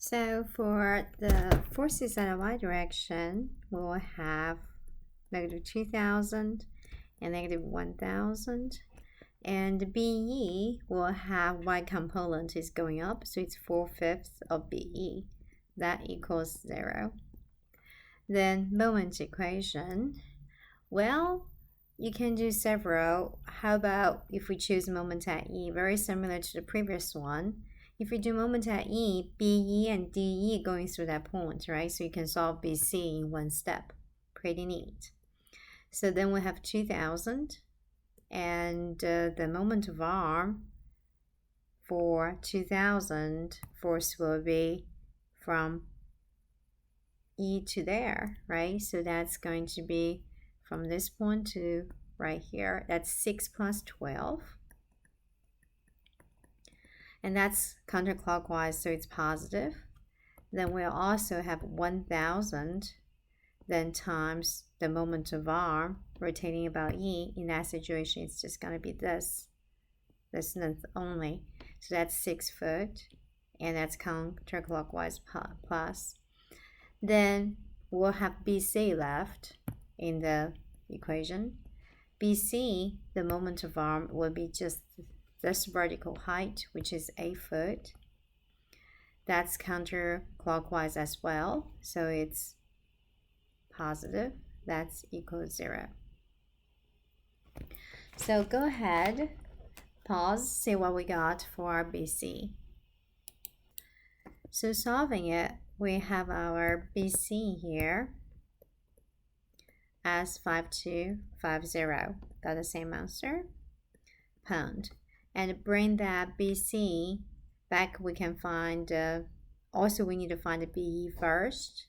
So for the forces in the y direction, we will have negative 2,000 and negative 1,000. And BE will have y component is going up, so it's 4/5 of BE. That equals 0. Then moment equation. Well, you can do several. How about if we choose moment at E, very similar to the previous one. If we do moment at E, BE and DE going through that point, right? So you can solve BC in one step. Pretty neat. So then we have 2,000, and the moment of arm for 2,000 force will be from E to there, right? So that's going to be from this point to right here. That's 6 plus 12. And that's counterclockwise, so it's positive. Then we'll also have 1,000, then times the moment of arm rotating about E. In that situation, it's just going to be this length only. So that's 6 foot, and that's counterclockwise plus. Then we'll have BC left in the equation. BC, the moment of arm, will be just this vertical height, which is 8 foot. That's counterclockwise as well, so it's positive. That's equal to 0. So go ahead, pause, see what we got for BC. So solving it, we have our BC here as 5250. Got the same answer, pound. And bring that BC back, we can find, also we need to find the BE first.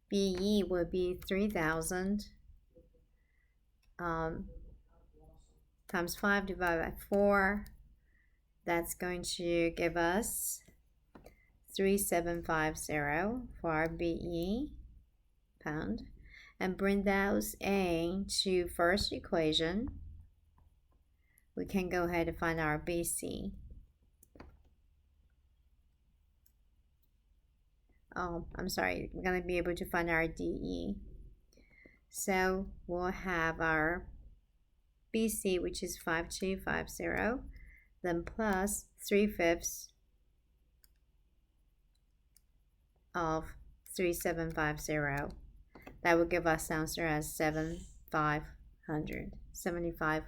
BE will be 3,000 times 5 divided by 4. That's going to give us 3750 for our BE, pound. And bring those into first equation. We can go ahead and find our BC. Oh, I'm sorry, we're going to be able to find our DE. So we'll have our BC, which is 5250, then plus 3/5 of 3750. That will give us the answer as 7,575.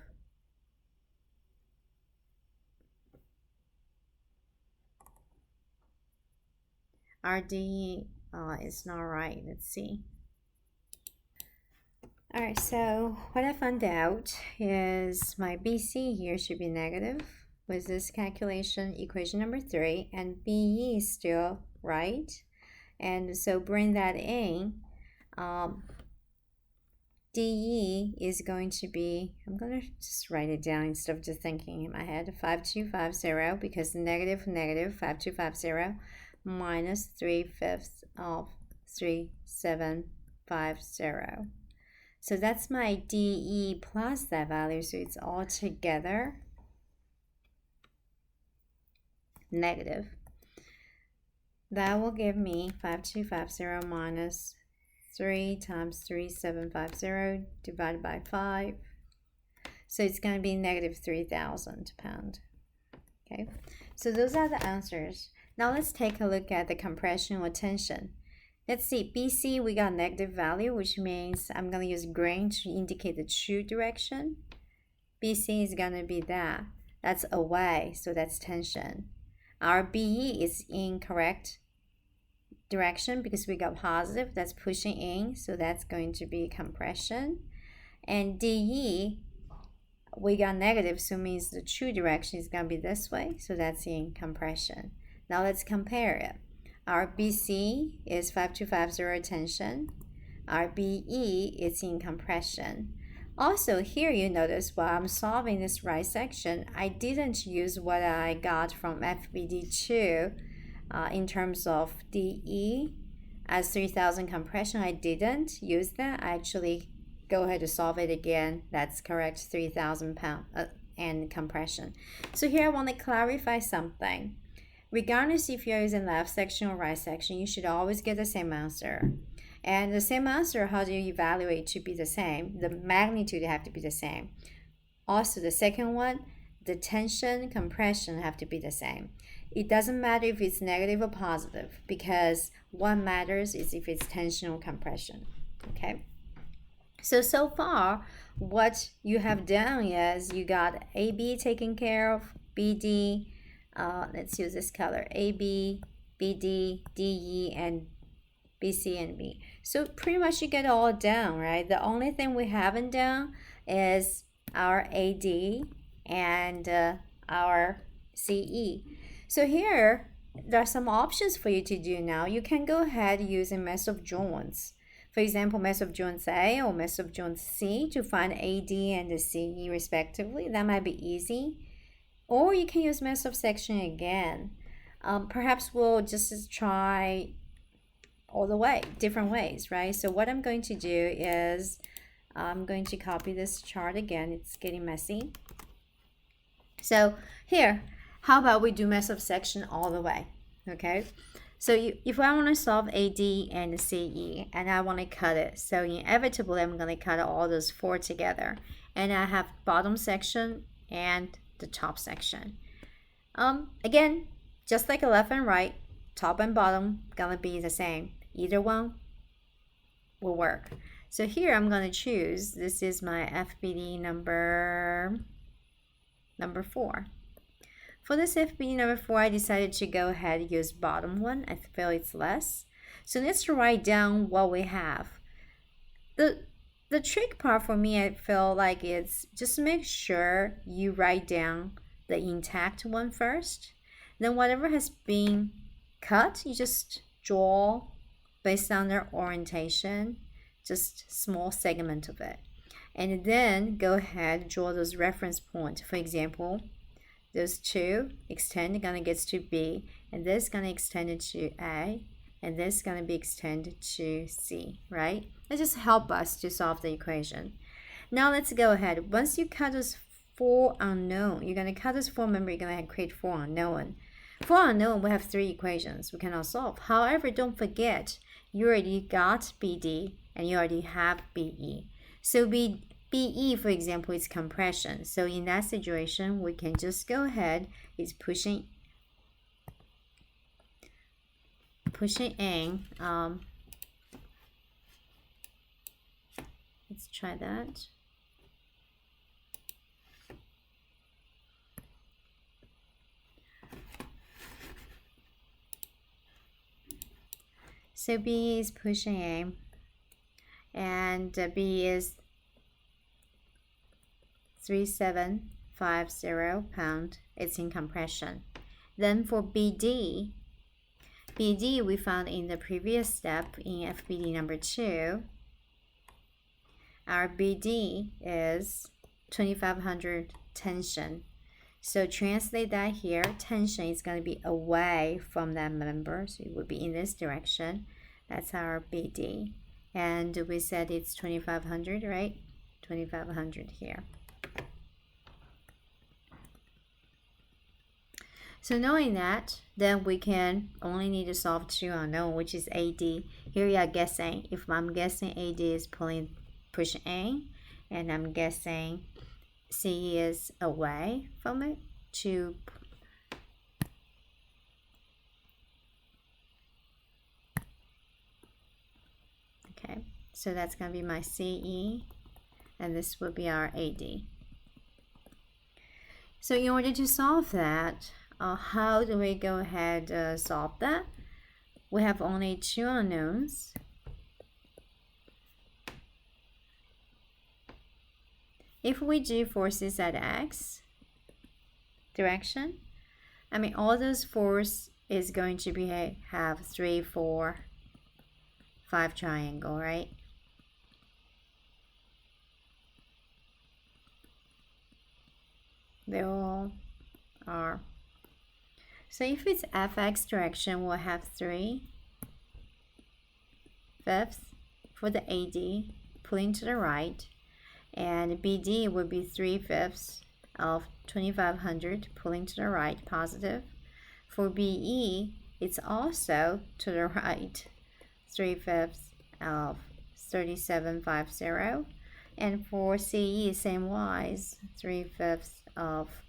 Our DE is not right. Let's see. Alright, so what I found out is my BC here should be negative with this calculation, equation number 3, and BE is still right. And so bring that in. DE is going to be, I'm going to just write it down instead of just thinking in my head, 5250, because negative 5250 minus 3/5 of 3750. So that's my DE plus that value, so it's all together negative. That will give me 5250 minus 3 times 3750 divided by 5. So it's going to be negative 3,000 pounds. Okay, so those are the answers. Now let's take a look at the compression or tension. Let's see, BC, we got negative value, which means I'm going to use green to indicate the true direction. BC is going to be that. That's away, so that's tension. Our BE is incorrect direction because we got positive, that's pushing in, so that's going to be compression. And DE, we got negative, so it means the true direction is going to be this way, so that's in compression. Now let's compare it. Our BC is 5250 tension. Our BE is in compression. Also, here you notice while I'm solving this right section, I didn't use what I got from FBD2 in terms of DE as 3,000 compression. I didn't use that. I actually go ahead to solve it again. That's correct, 3,000 pound and compression. So here I want to clarify something. regardless if you're using left section or right section, you should always get the same answer. And the same answer, how do you evaluate to be the same? The magnitude have to be the same. Also, the second one, the tension, compression have to be the same. It doesn't matter if it's negative or positive, because what matters is if it's tension or compression. Okay? So far, what you have done is you got AB taken care of, BD, let's use this color, AB, BD, DE, and BC and B. So pretty much you get it all done, right? The only thing we haven't done is our AD and our CE. So here, there are some options for you to do now. You can go ahead using method of joints. For example, method of joints A or method of joints C to find AD and the CE respectively. That might be easy. Or you can use method of section again. Perhaps we'll just try all the way, different ways, right? So what I'm going to do is I'm going to copy this chart again. It's getting messy. So here, how about we do method of section all the way, okay? So if I want to solve AD and CE and I want to cut it, so inevitably I'm going to cut all those four together. And I have bottom section and the top section. Again, just like a left and right, top and bottom gonna be the same. Either one will work. So here I'm gonna choose, this is my FBD number 4. For this FBD number 4, I decided to go ahead and use bottom one. I feel it's less. So let's write down what we have. The trick part for me, I feel like it's just make sure you write down the intact one first. Then whatever has been cut, you just draw based on their orientation, just small segment of it. And then go ahead, draw those reference points. For example, those two extend, gonna get to B, and this gonna extend it to A, and this gonna be extended to C, right? That just help us to solve the equation. Now let's go ahead. Once you cut those 4 unknown, you're gonna cut those 4, remember you're gonna create 4 unknown. For unknown, we have 3 equations we cannot solve. However, don't forget, you already got BD and you already have BE. So BE, for example, is compression. So in that situation, we can just go ahead, it's pushing in. Let's try that. So B is pushing in, and B is 3750 pound. It's in compression. Then for BD we found in the previous step in FBD number 2, our BD is 2500 tension. So translate that here, tension is going to be away from that member, so it would be in this direction. That's our BD. And we said it's 2500, right? 2500 here. So knowing that, then we can only need to solve 2 unknown, which is AD. Here we are guessing. If I'm guessing AD is pushing in, and I'm guessing C is away from it to okay, so that's going to be my CE, and this would be our AD. So in order to solve that, how do we go ahead solve that? We have only 2 unknowns. If we do forces at X direction, I mean all those force is going to be have 3, 4, 5 triangle, right? They all are. So if it's FX direction, we'll have 3/5 for the AD, pulling to the right. And BD would be 3/5 of 2500, pulling to the right, positive. for BE, it's also to the right, 3/5 of 3750. And for CE, same wise, 3/5 of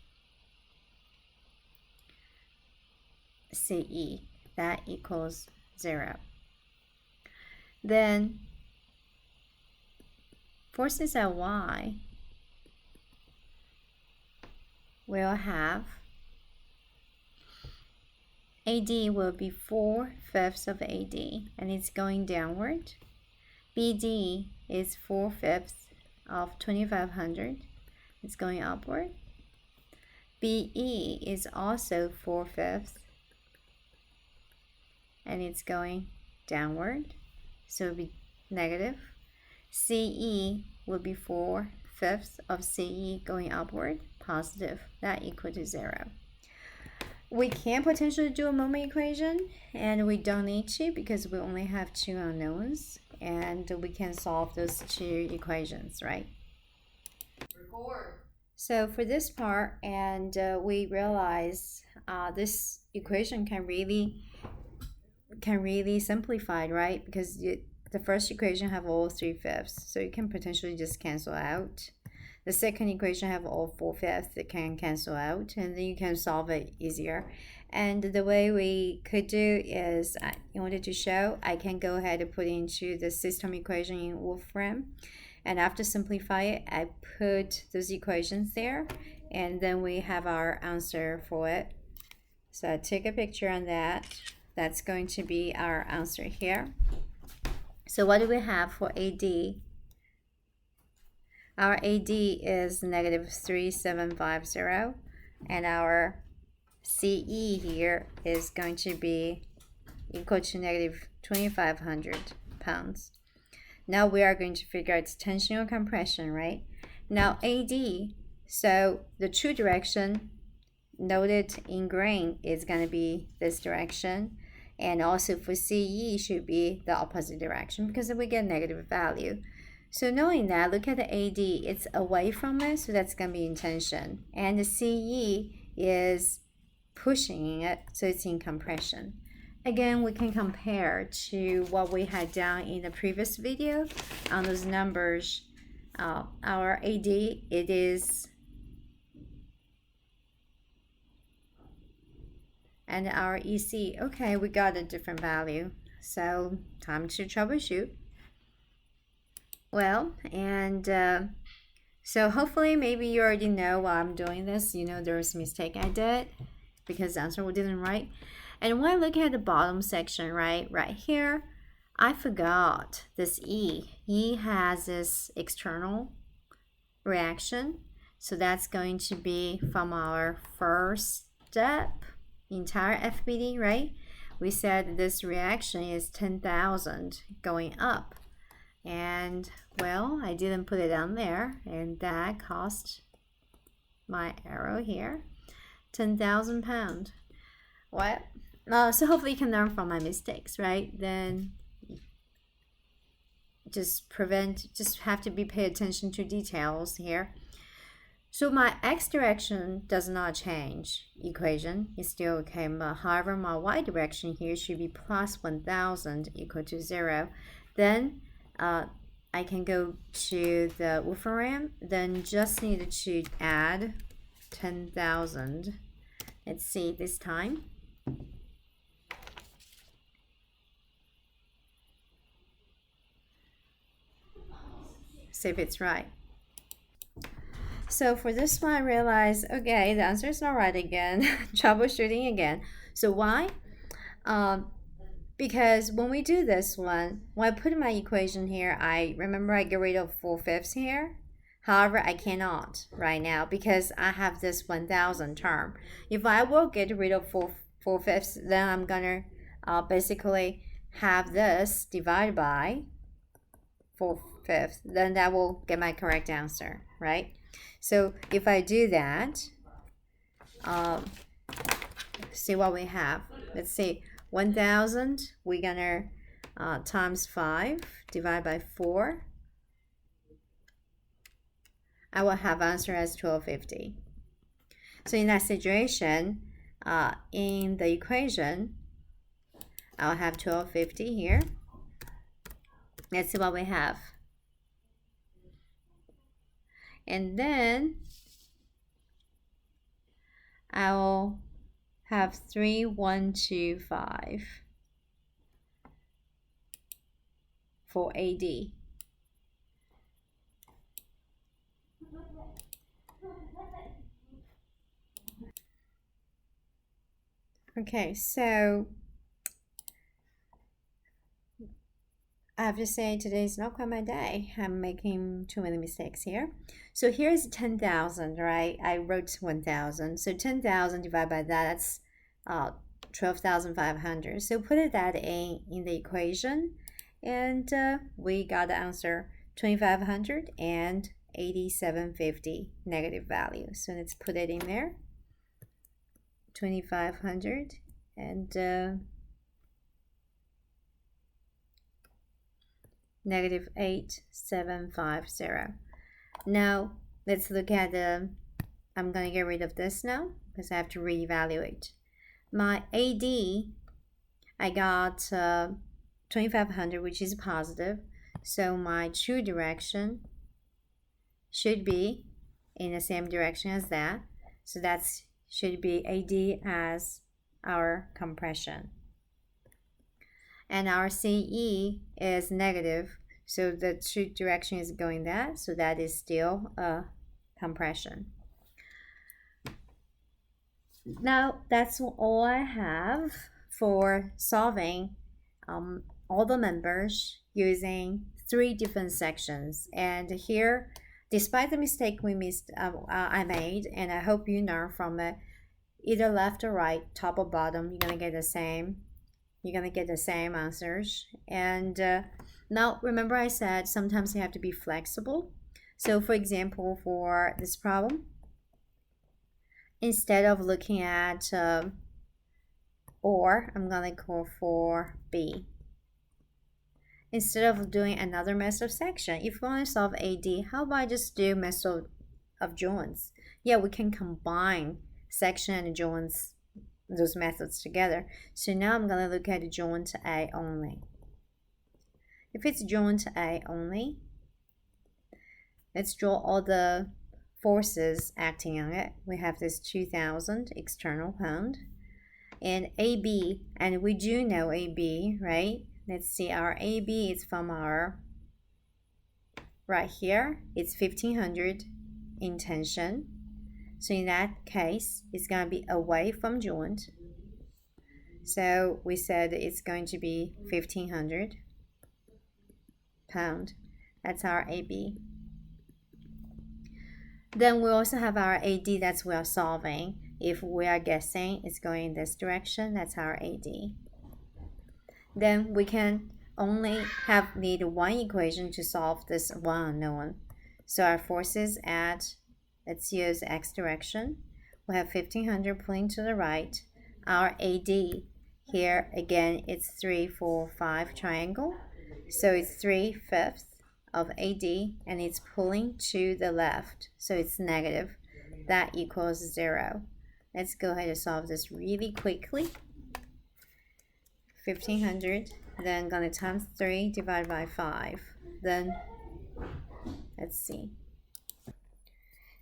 CE. That equals 0. Then forces at Y will have AD will be 4/5 of AD, and it's going downward. BD is 4/5 of 2500. It's going upward. BE is also 4/5, and it's going downward, so it'll be negative. CE will be 4/5 of CE going upward, positive. That equal to 0. We can potentially do a moment equation, and we don't need to because we only have 2 unknowns, and we can solve those 2 equations, right? Record. So for this part, and we realize this equation can really simplify, right? Because the first equation have all 3/5, so you can potentially just cancel out. The second equation have all 4/5 that can cancel out, and then you can solve it easier. And the way we could do is, in order to show, I can go ahead and put into the system equation in Wolfram, and after simplify it, I put those equations there, and then we have our answer for it. So I take a picture on that. That's going to be our answer here. So what do we have for AD? Our AD is -3750, and our CE here is going to be equal to -2500 pounds. Now we are going to figure out tension or compression, right? Now AD, so the true direction noted in green is going to be this direction, and also for CE should be the opposite direction because we get negative value. So knowing that, look at the AD, it's away from it, so that's going to be in tension. And the CE is pushing it, so it's in compression. Again, we can compare to what we had done in the previous video on those numbers. Our AD, it is, and our EC, okay, we got a different value. So time to troubleshoot. Well, and so hopefully maybe you already know why I'm doing this. You know there's a mistake I did because the answer didn't right. And when I look at the bottom section, right here, I forgot this E. E has this external reaction. So that's going to be from our first step, entire FBD, right? We said this reaction is 10,000 going up. And well, I didn't put it on there, and that cost my arrow here 10,000 pounds. Well, so hopefully you can learn from my mistakes, right? Then just have to pay attention to details here. So my x direction does not change equation, it's still okay, but however my y direction here should be plus 1000 equal to 0. Then I can go to the Wolfram, then just needed to add 10,000. Let's see this time. See if it's right. So for this one, I realized, okay, the answer is not right again. Troubleshooting again. So why? Because when we do this one, when I put in my equation here, I remember I get rid of 4/5 here. However, I cannot right now because I have this 1000 term. If I will get rid of 4/5, then I'm gonna basically have this divided by 4/5. Then that will get my correct answer, right? So if I do that, see what we have. Let's see. 1000, we're gonna times 5 divided by 4. I will have answer as 1250. So in that situation, in the equation, I'll have 1250 here. Let's see what we have. And then I'll have 3125 for AD. Okay, so I have to say today's not quite my day. I'm making too many mistakes here. So here's 10,000, right? I wrote 1,000. So 10,000 divided by that, that's 12,500. So put it that in the equation, and we got the answer 2,500 and 8750 negative value. So let's put it in there. 2,500 and negative 8750. Now let's look at I'm gonna get rid of this now because I have to reevaluate. My AD, I got 2,500, which is positive. So my true direction should be in the same direction as that. So that should be AD as our compression. And our CE is negative, so the true direction is going that, so that is still a compression. Now that's all I have for solving all the members using 3 different sections. And here, despite the mistake I made, and I hope you learn from it, either left or right, top or bottom, you're gonna get the same. You're gonna get the same answers. And now remember I said sometimes you have to be flexible. So for example, for this problem, instead of looking at or, I'm gonna go for B. Instead of doing another method of section, if you want to solve AD, how about I just do method of joints? Yeah, we can combine section and joints, those methods together. So now I'm going to look at joint A only. If it's joint A only, let's draw all the forces acting on it. We have this 2,000 external pound and AB, and we do know AB, right? Let's see, our AB is from our, right here, it's 1,500 in tension. So in that case, it's going to be away from joint. So we said it's going to be 1,500 pound. That's our AB. Then we also have our AD, that's we are solving. If we are guessing it's going in this direction, that's our AD. Then we can only need one equation to solve this one unknown. So our forces at, let's use x direction. We have 1,500 pulling to the right. Our AD here, again, it's 3, 4, 5 triangle. So it's 3/5 of AD, and it's pulling to the left. So it's negative. That equals 0. Let's go ahead and solve this really quickly. 1,500, then gonna times 3 divided by 5. Then, let's see.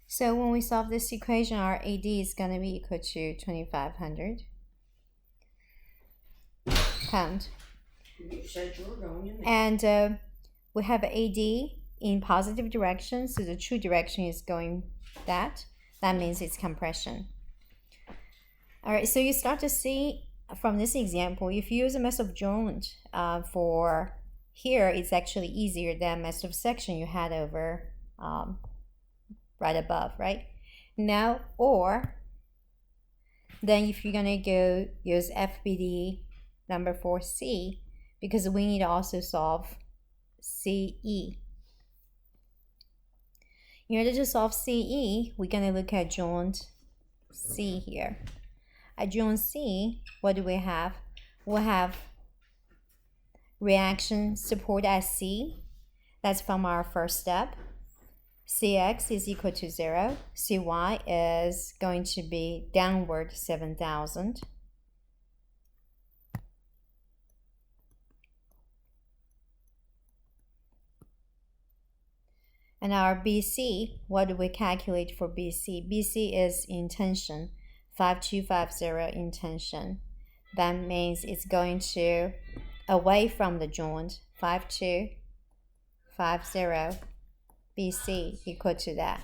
So when we solve this equation, our AD is gonna be equal to 2,500 pound. You said you were going in there. And we have AD in positive direction, so the true direction is going that. That means it's compression. All right, so you start to see from this example, if you use a method of joint for here, it's actually easier than method of section you had over right above, right? Now, or then if you're gonna go use FBD number 4C, because we need to also solve CE. In order to solve CE, we're gonna look at joint C here. At joint C, what do we have? We'll have reaction support at C. That's from our first step. Cx is equal to 0. Cy is going to be downward 7,000. And our BC, what do we calculate for BC? BC is in tension, 5250 in tension. That means it's going to away from the joint, 5250 BC equal to that.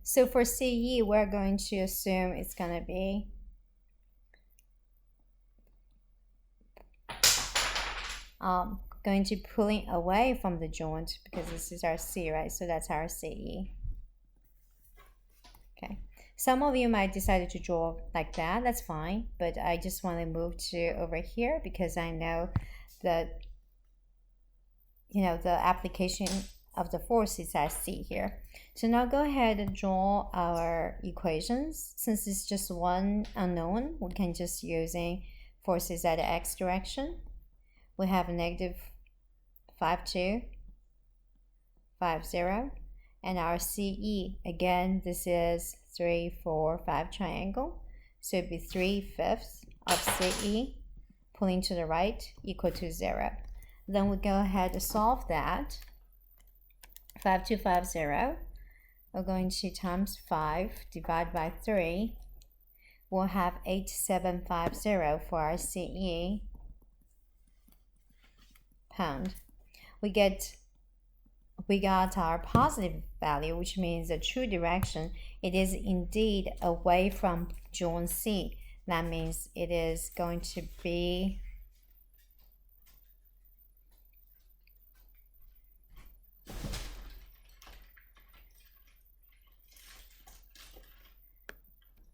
So for CE, we're going to assume it's going to be going to pulling away from the joint because this is our C, right? So that's our CE. Okay. Some of you might decide to draw like that. That's fine. But I just want to move to over here because I know that, the application of the force is at C here. So now go ahead and draw our equations. Since it's just one unknown, we can just using forces at the x direction. We have negative 5250, and our CE, again, this is 3, 4, 5 triangle. So it'd be 3/5 of CE, pulling to the right, equal to 0. Then we go ahead and solve that. 5250, we're going to times 5, divide by 3. We'll have 8750 for our CE pound. We got our positive value, which means the true direction. It is indeed away from joint C. That means it is going to be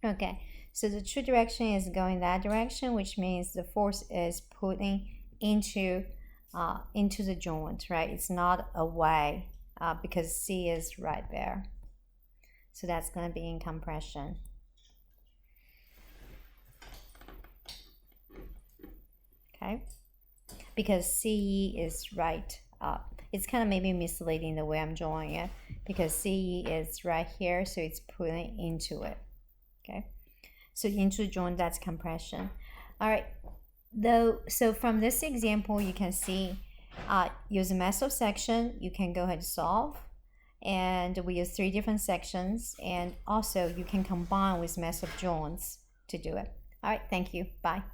okay. So the true direction is going that direction, which means the force is pulling into the joint, right? It's not away because C is right there. So that's going to be in compression. Okay, because CE is right up. It's kind of maybe misleading the way I'm drawing it because CE is right here, so it's pulling into it. Okay, so into the joint, that's compression. All right. So from this example, you can see use a method of section, you can go ahead and solve. And we use 3 different sections. And also you can combine with method of joints to do it. All right, thank you. Bye.